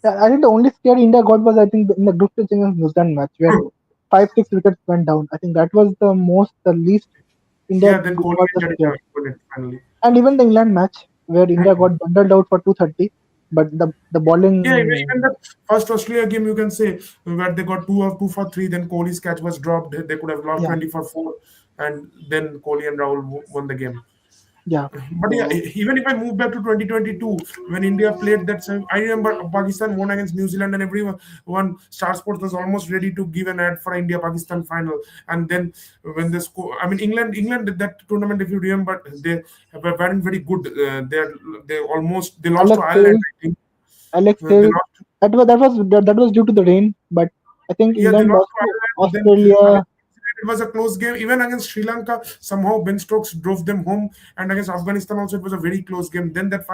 Yeah, I think the only scare India got was I think in the group stage against New Zealand match where 5 6 wickets went down. I think that was the least India Yeah, then Kohli got and the Jadeja scare. won it finally. And even the England match where India got bundled out for 230, but the Yeah, bowling, even the first Australia game, you can say where they got two for three. Then Kohli's catch was dropped. They could have lost yeah, 20 for four, and then Kohli and Rahul won the game. yeah, But yeah, so even if I move back to 2022, when India played that, I remember Pakistan won against New Zealand, and everyone, one Star Sports was almost ready to give an ad for India Pakistan final. And then when they score, I mean England did that tournament. If you remember, they weren't very good. They lost to Alex Ireland. Hales, I think Alex they Hales, lost. that was due to the rain, but I think Yeah, they England lost lost to to Ireland. Then Australia. against New Zealand, it was a close game. Even against Sri Lanka, somehow Ben Stokes drove them home. And against Afghanistan also, it was a very close game. Then that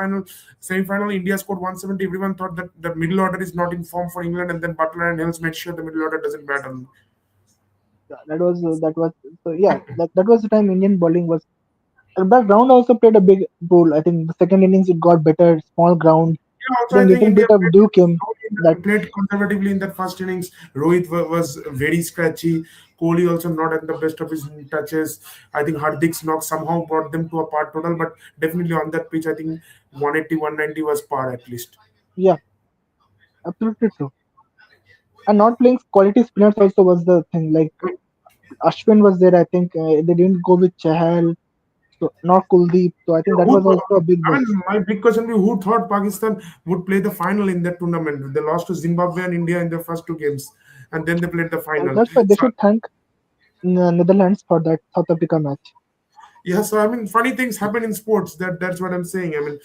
semi-final, India scored 170. Everyone thought that the middle order is not in form for England. And then Butler and Hills made sure the middle order doesn't battle. Yeah, that was so yeah. That was the time Indian bowling was. The ground also played a big role. I think the second innings it got better, small ground. Yeah, I also I think think little India bit of dew came. That played conservatively in that first innings. Rohit was very scratchy. Kohli also not at the best of his touches. I think Hardik's knock somehow brought them to a par total, but definitely on that pitch, I think 180, 190 was par at least. yeah, absolutely true. And not playing quality spinners also was the thing. Like Ashwin was there, I think they didn't go with Chahal, so not Kuldeep. So I think that was also a big I miss. mean, my big question will be who thought Pakistan would play the final in that tournament? They lost to Zimbabwe and India in their first two games, and then they played the So final. that's why they So should thank Netherlands for that South Africa match. yeah, so I mean, funny things happen in sports. That's what I'm saying. I mean,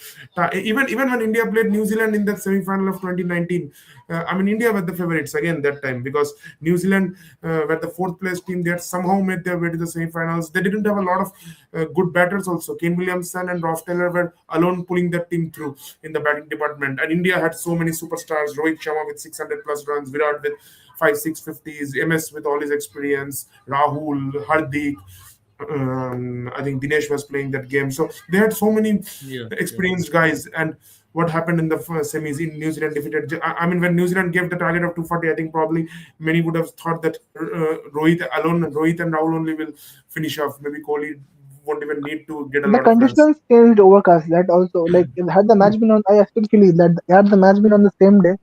even when India played New Zealand in that semi-final of 2019, I mean, India were the favorites again that time because New Zealand were the fourth place team. They had somehow made their way to the semi-finals. They didn't have a lot of good batters also. Kane Williamson and Ross Taylor were alone pulling that team through in the batting department. And India had so many superstars: Rohit Sharma with 600 plus runs, Virat with 5 650s, MS with all his experience, Rahul, Hardik. I think Dinesh was playing that game. So they had so many Yeah, yeah. experienced guys. And what happened in the semis in New Zealand defeated. I mean, when New Zealand gave the target of 240, I think probably many would have thought that Rohit and Rahul only will finish off. Maybe Kohli won't even need to get a The lot of runs. conditions changed overcast. That also, like, had the match been on, I still feel that had the match been on the same day,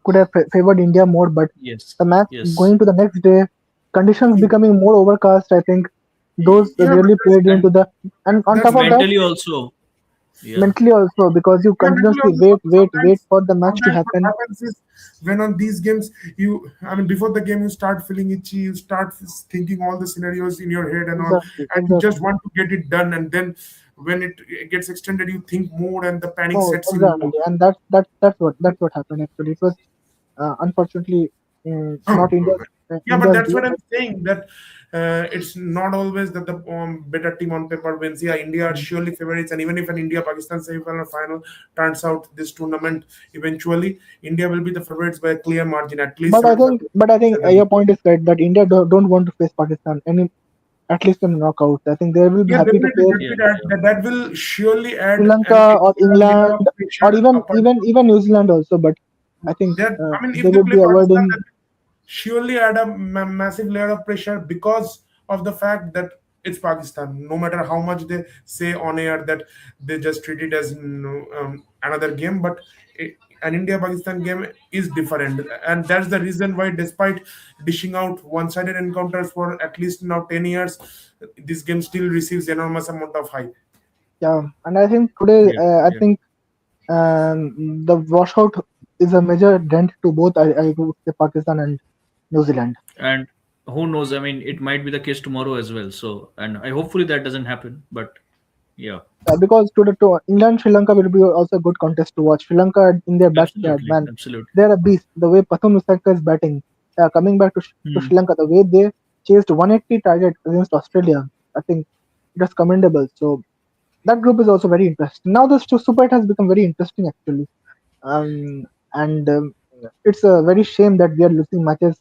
could have favored India more. But Yes, the match yes. going to the next day, conditions becoming more overcast, I think those Yeah, but really played And into the. And on that's top of that. that, mentally also, yeah. mentally also, because you Yeah, mentally continuously also wait for the match to what happen. happens is when on these games I mean before the game you start feeling itchy, you start thinking all the scenarios in your head and all, Exactly, and you just exactly. want to get it done, and then when it gets extended you think more and the panic Oh, sets in more. exactly. And that's what happened actually. It was unfortunately not Yeah, but India's that's day, what I'm but saying. That it's not always that the better team on paper wins. Yeah, India are mm, surely favorites, and even if an India Pakistan semi-final or final turns out this tournament, eventually India will be the favorites by a clear margin, at least but 75 I think percent. your point is right that India don't want to face Pakistan any at least in knockouts. I think they will be Yeah, happy to definitely face Yeah, yeah. that will surely Sri add an Lanka or extra layer England of or pressure even apart from New Zealand also. But I think that. I mean, if they they would play be Pakistan, avoiding. then surely add a massive layer of pressure because of the fact that it's Pakistan. No matter how much they say on air that they just treat it as another game, but an India-Pakistan game is different, and that's the reason why, despite dishing out one-sided encounters for at least now 10 years, this game still receives enormous amount of hype. Yeah, and I think today Yeah, I yeah. think the washout is a major dent to both. I would say Pakistan and New Zealand. And who knows? I mean, it might be the case tomorrow as well. So, and I hopefully that doesn't happen. But yeah, Because to England Sri Lanka will be also a good contest to watch. Sri Lanka in their backyard, absolutely, man, absolutely. they're a beast. The way Pathum Nissanka is batting, coming back to Hmm. Sri Lanka, the way they chased 180 target against Australia, I think it was commendable. So that group is also very interesting. Now the Super 8 has become very interesting actually, and it's a very shame that we are losing matches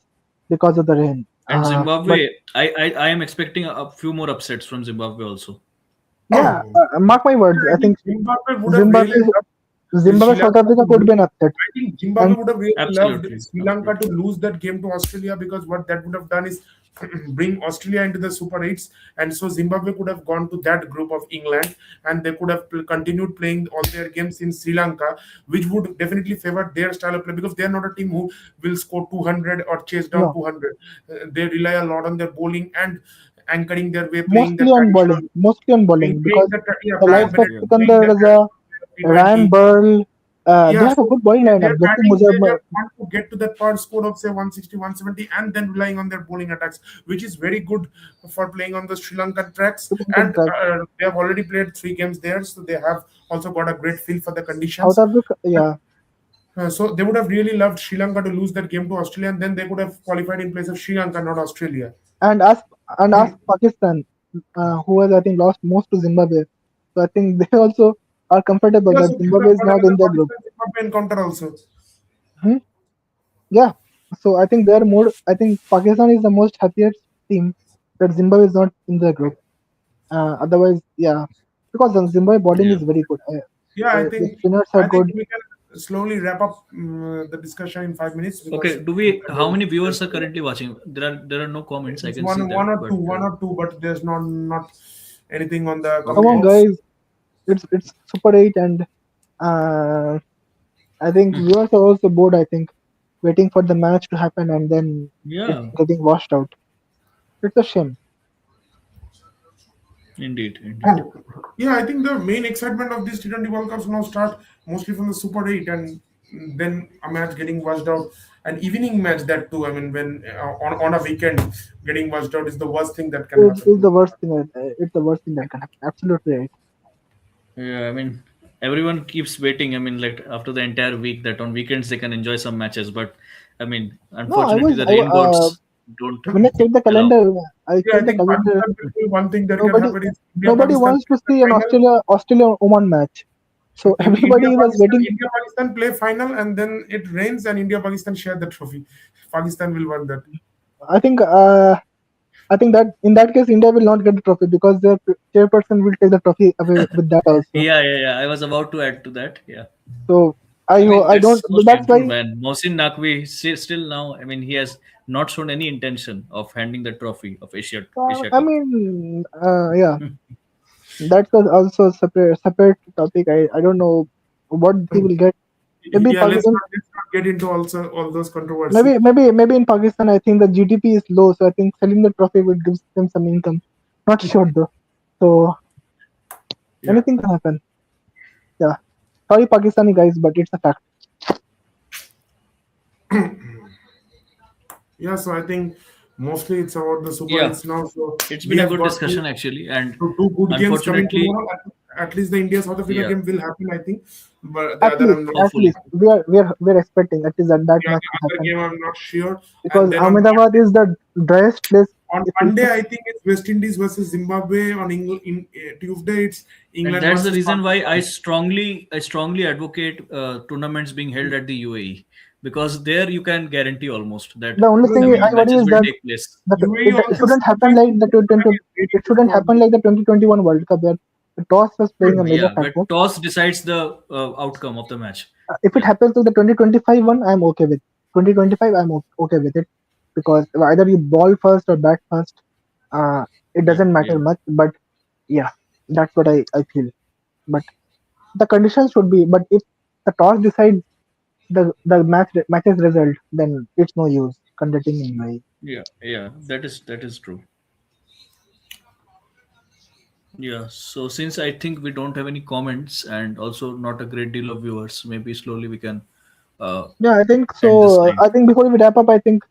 because of the rain. And But Zimbabwe, I am expecting a few more upsets from Zimbabwe also. yeah, mark my Yeah, words. I I think think Zimbabwe would have really Zimbabwe, loved Zimbabwe Sri South Lanka Africa to could be lose. an upset, I think Zimbabwe and would have really loved Absolutely, Sri Lanka to absolutely. lose that game to Australia, because what that would have done is bring Australia into the Super 8s. And so Zimbabwe could have gone to that group of England, and they could have continued playing all their games in Sri Lanka, which would definitely favor their style of play because they are not a team who will score 200 or chase down no, 200. They rely a lot on their bowling and anchoring their way, playing mostly that on bowling, traditional because yeah, the likes of Yeah. playing Sikandar that Raza, Ryan T20. Burl, they Yeah, have a so good bowling lineup. their Jason batting, they Muzab, just want to get to that power score of say 160, 170, and then relying on their bowling attacks, which is very good for playing on the Sri Lankan tracks. And they have already played 3 games there, so they have also got a great feel for the South conditions. Africa, yeah, So they would have really loved Sri Lanka to lose that game to Australia, and then they could have qualified in place of Sri Lanka, not Australia. and ask Pakistan, who has I think lost most to Zimbabwe. So I think they also are comfortable Yeah, that so Zimbabwe is what not about the in their group. Pakistan Zimbabwe encounter also? Hmm? Yeah, so I think they are more. I think Pakistan is the most happiest team that Zimbabwe is not in their group. Otherwise, yeah, because the Zimbabwe bowling Yeah. is very good. Yeah, The spinners are I think good. we can slowly wrap up the discussion in 5 minutes Okay. because Do we? How many viewers are currently watching? There are no comments. I it's can see that, but one or two, but there's not anything on the Come comment okay. on, box. guys, it's Super 8, and uh, I think Hmm. viewers are also bored. I think waiting for the match to happen, and then it Yeah, getting washed out. It's a shame. indeed, indeed. Yeah, I think the main excitement of these T20 World Cups now start mostly from the Super 8 and then a match getting washed out. An evening match that too. I mean, when on a weekend getting washed out is the worst thing that can happen. It's the worst thing. It's the worst thing that can happen. Absolutely right. Yeah, I mean, everyone keeps waiting. I mean, like after the entire week, that on weekends they can enjoy some matches. But I mean, No, unfortunately, the rain gods don't when I check the allow. calendar, I Yeah, I check the think calendar. Pakistan will be one thing that can Nobody, happen is India nobody Pakistan wants to see an final. Australia Oman match. So In India everybody was Pakistan, waiting. India Pakistan play final and then it rains and India Pakistan share the trophy. Pakistan will win that. I think. I think that in that case, India will not get the trophy because their chairperson will take the trophy away with that also. Yeah, yeah, yeah. I was about to add to that. Yeah. So I mean, I don't. it's so That's shameful, why man. Mohsin Naqvi still now. I mean, he has not shown any intention of handing the trophy of Asia I Cup. mean, yeah, that's also a separate topic. I don't know what he will get. Maybe Yeah, let's not get into also all those controversy. maybe in Pakistan, I think the GDP is low, so I think selling the trophy will give them some income. Not sure though. So Yeah. anything can happen. Yeah. Sorry, Pakistani guys, but it's a fact. Yeah, so I think mostly it's about the Super Yeah, 8s now. So it's we been a have good got discussion actually, and two good games coming unfortunately, tomorrow. At least the India South Africa yeah, game will happen, I think. But the other I'm not. At hopefully, least we're expecting at least that Yeah, match the will other happen game I'm not sure. because And then Ahmedabad is the driest place. on If Monday I think it's West Indies versus Zimbabwe. On England, Tuesday it's and England that's the versus reason why Pakistan. I strongly advocate tournaments being held at the UAE, because there you can guarantee almost that the only thing I worry matches is will that take place. UAE it also shouldn't happen sometimes like the 2020, very it good shouldn't form. happen like the 2021 World Cup where the toss was playing a major Yeah, where factor. toss decides the outcome of the match. If it Yeah, happens to the 2025 one, I'm okay with 2025. Okay with it because either you ball first or bat first, it yeah, doesn't matter yeah, much. But yeah, that's what I feel. But the conditions should be. But if the toss decides the match's result, then it's no use conducting in my. yeah, yeah. That is true. Yeah. So since I think we don't have any comments and also not a great deal of viewers, maybe slowly we can uh, Yeah, I think end this so. live. I think before we wrap up, I think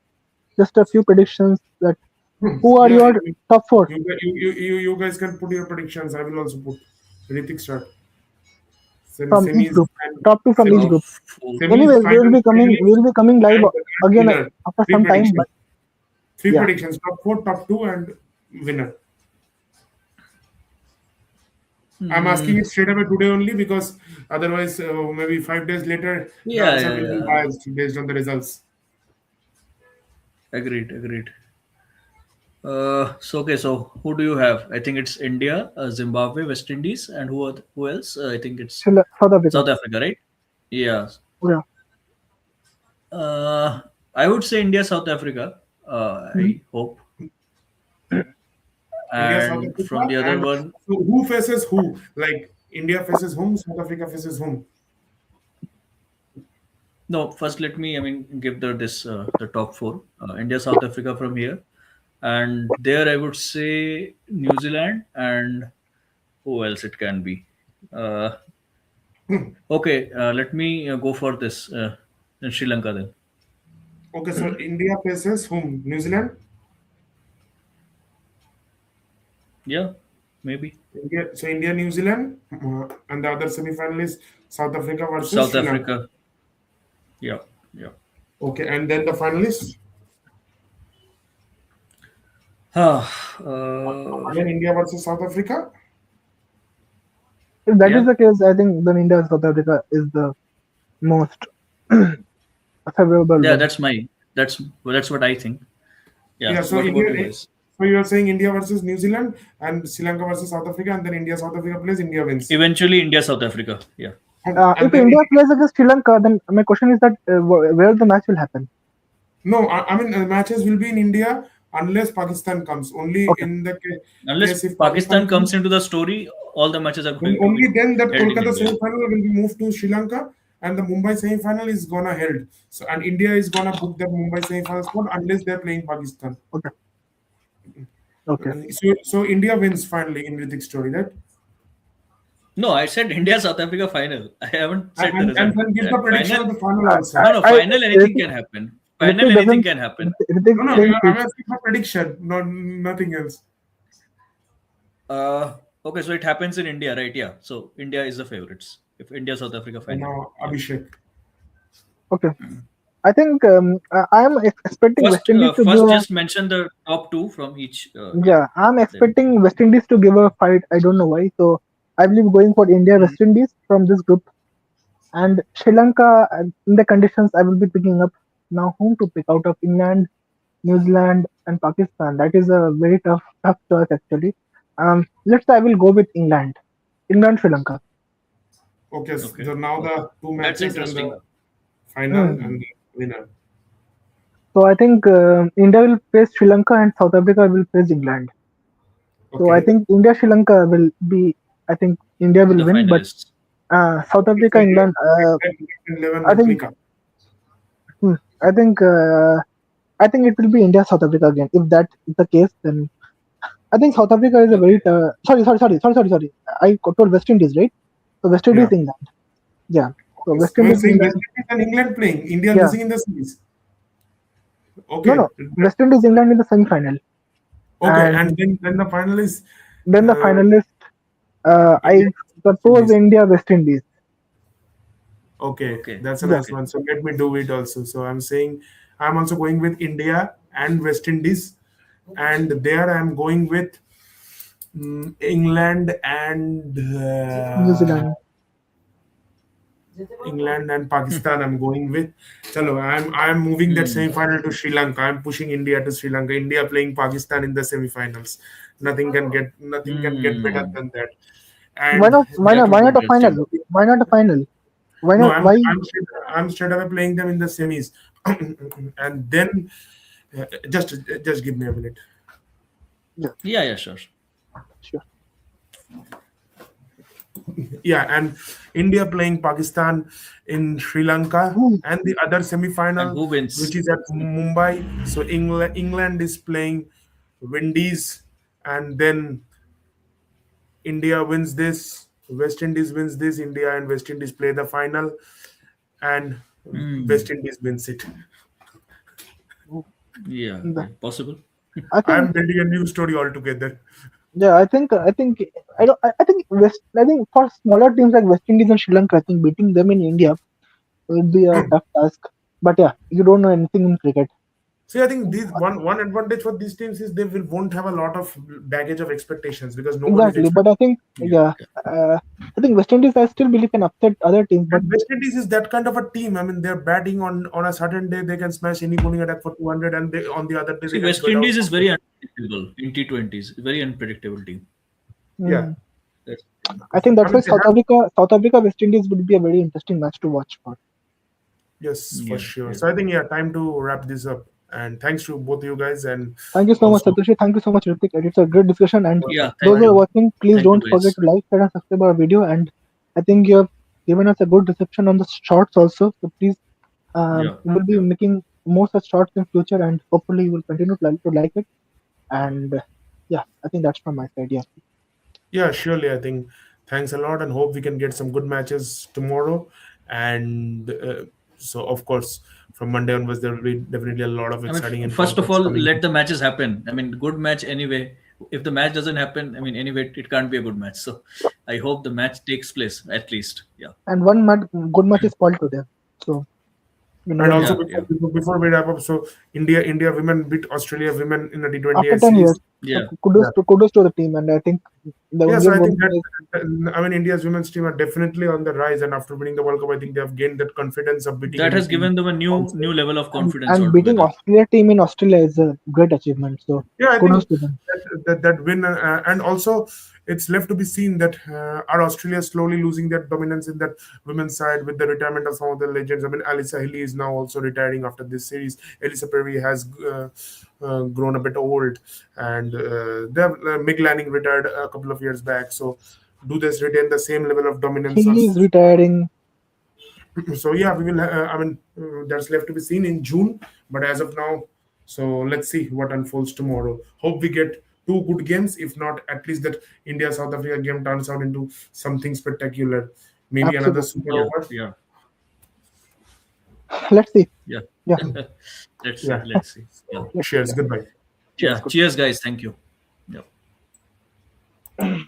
just a few predictions that who are Yeah, your top four you guys can put your predictions. I will also put Ritik start. from each Semis group, and top two from each semis, Top group. four. semis, Anyways, finals, we finalists, will be coming live and the grand again winner. after Three some time. But predictions. Three yeah, predictions. Top four, top two, and winner. I'm asking it straight away today only because otherwise, maybe 5 days later, the Yeah, answer yeah, will be yeah. biased based on the results. Agreed, agreed. So okay, so who do you have? I think it's India, Zimbabwe, West Indies, and who else? I think it's South Africa. South Africa, right? Yeah. Yeah. Uh, I would say India, South Africa. Mhm. I hope. India, South And from Africa, the other and one, so who faces who? Like India faces whom, South Africa faces whom. no. First, let me. I mean, give the top four. India, South Africa from here, and there I would say New Zealand and who else it can be. Uh, okay, let me go for this. Sri Lanka then. Okay, so India faces whom? New Zealand. Yeah, maybe India, New Zealand, and the other semi-finalist South Africa versus South Sri Lanka. Africa. Yeah, yeah. Okay, and then the finalists Ah, uh, again India versus South Africa. If that is yeah, the case, I think then India South Africa is the most favorable yeah. one. That's what I think. Yeah. Yeah, so What about India. you guys? So you are saying India versus New Zealand and Sri Lanka versus South Africa, and then India South Africa plays. India wins, Eventually, India, South Africa. Yeah. and If then India plays against Sri Lanka, then my question is that where the match will happen. no, I mean matches will be in India unless Pakistan comes. Only Okay. in the Unless case if Pakistan Pakistan comes, comes into the story, all the matches are going to only be then that held in Kolkata India. semi-final will be moved to Sri Lanka, and the Mumbai semi-final is gonna held. So and India is gonna book that Mumbai semi-final spot unless they're playing Pakistan. Okay. Okay. So India wins finally in Ritik's story, right? No, I said India South Africa final. I haven't said the And result. then give the prediction Final. of the final I, also. No, no, I final anything can happen. Final Ritik anything doesn't. can happen. Ritik No, no, playing I'm pitch. asking for prediction, no, nothing else. Okay, so it happens in India, right? Yeah. So India is the favorites. If India South Africa So final. now Yeah. Abhishek. Okay. I think I am expecting West First, Indies to give first, a. just mention the top two from each. Yeah. Yeah, I'm Then. expecting West Indies to give a fight. I don't know why. So I believe going for India Mhm. West Indies from this group, and Sri Lanka in the conditions I will be picking up. Now whom to pick out of England, New Zealand, and Pakistan? That is a very tough choice actually. Let's say I will go with England. England Sri Lanka. Okay, Okay. so now Okay. the two That's matches and interesting. the final Hmm. and Hmm. the winner. So I think India will face Sri Lanka and South Africa will face England. So I Okay. think India Sri Lanka will be. I think India will The win, but finalists. South Africa So England. England 11 I think replica. hmm, I think it will be India South Africa again. If that is the case, then I think South Africa is a very Okay. sorry. I told West Indies, right? So West Indies Yeah. England. Yeah. So Okay. West So you're Indies saying West England. Indies and England playing, India Yeah. losing in the series. No. Okay. West Indies England in the semi-final, Okay. and And then the final is then the uh, finalist. India I versus West suppose Indies. India West Indies. Okay, Okay. that's a Yeah. nice Okay. one. So let me do it also. So I'm saying I'm also going with India and West Indies, and there I'm going with England and New Zealand. England and Pakistan. I'm going with. Chalo, I'm moving that Hmm. semi-final to Sri Lanka. I'm pushing India to Sri Lanka. India playing Pakistan in the semi-finals. Nothing can get better Hmm. than that. Why And not? Why That not? would Why be not a interesting. final? Why not a final? Why no, not? I'm Why? I'm straight, I'm straight away playing them in the semis, and then just give me a minute. Yeah. Yeah. Yeah. Sure. Sure. Yeah, and India playing Pakistan in Sri Lanka, Hmm. and the other And semi-final, who which wins? is at Mumbai. So England is playing Windies, and then India wins this. West Indies wins this. India and West Indies play the final, and West Hmm. Indies wins it. Yeah. The- Yeah. Possible. I think I'm building a new story altogether. Yeah, I think I don't I think West I think for smaller teams like West Indies and Sri Lanka, I think beating them in India would be a tough task. But yeah, you don't know anything in cricket. See, I think these one advantage for these teams is they won't have a lot of baggage of expectations because nobody's Exactly, but expecting. I think Yeah. yeah, Yeah. I think West Indies I still believe can upset other teams. But And West Indies is that kind of a team. I mean, they're batting on a certain day they can smash any bowling attack for 200, and on the other day See, they can West get out. Indies is very unpredictable in T20s. Very unpredictable team. Yeah, mm, That's the thing. I think I that's mean why they have. South Africa West Indies would be a very interesting match to watch for. Yes, for Yeah. sure. Yeah. So I think yeah, time to wrap this up. And thanks to both you guys, and Thank you so much, also Satoshi. Thank you so much, Ritik. It's a great discussion. And Yeah. those Thank who are you. watching, please Thank you, don't forget guys. to like, share, and subscribe our video. And I think you have given us a good reception on the shorts also. So please, Yeah. we'll be Yeah. making more such shorts in future, and hopefully you will continue to like it. And yeah, I think that's from my side. Yeah. yeah, surely I think thanks a lot, and hope we can get some good matches tomorrow. And so of course from Monday onwards there will be definitely a lot of I mean, exciting first of encounters all, coming. let the matches happen. I mean, good match anyway. If the match doesn't happen, I mean, anyway, it can't be a good match. So I hope the match takes place at least. Yeah. And one good match is spoiled today. So you And never know. also Yeah. Yeah. before we wrap up, so India women beat Australia women in a After T20I 10 years, series. so Yeah. Yeah. kudos to the team. And I think the Yeah, so Indian I think women that is I mean India's women's team are definitely on the rise, and after winning the World Cup, I think they have gained that confidence of beating That any has team. given them a Also, new level of confidence and beating altogether. Australia team in Australia is a great achievement. So yeah, I kudos think to them. that win, and also it's left to be seen that are Australia slowly losing their dominance in that women's side with the retirement of some of the legends. I mean, Alisa Hilly is now also retiring after this series. Elisa Perry has grown a bit old, and they have Meg Lanning retired a couple of years back. So, do they retain the same level of dominance? Or Healy is retiring. So yeah, we will. That's left to be seen in June. But as of now, so let's see what unfolds tomorrow. Hope we get two good games. If not, at least that India South Africa game turns out into something spectacular. Maybe another Absolutely. super So duper. yeah, Let's see. yeah. Yeah, Let's see. Yeah. Let's see. Yeah. let's see. Cheers. Yeah. Goodbye. Cheers. Yeah. Good. Cheers, guys. Thank you. Yeah.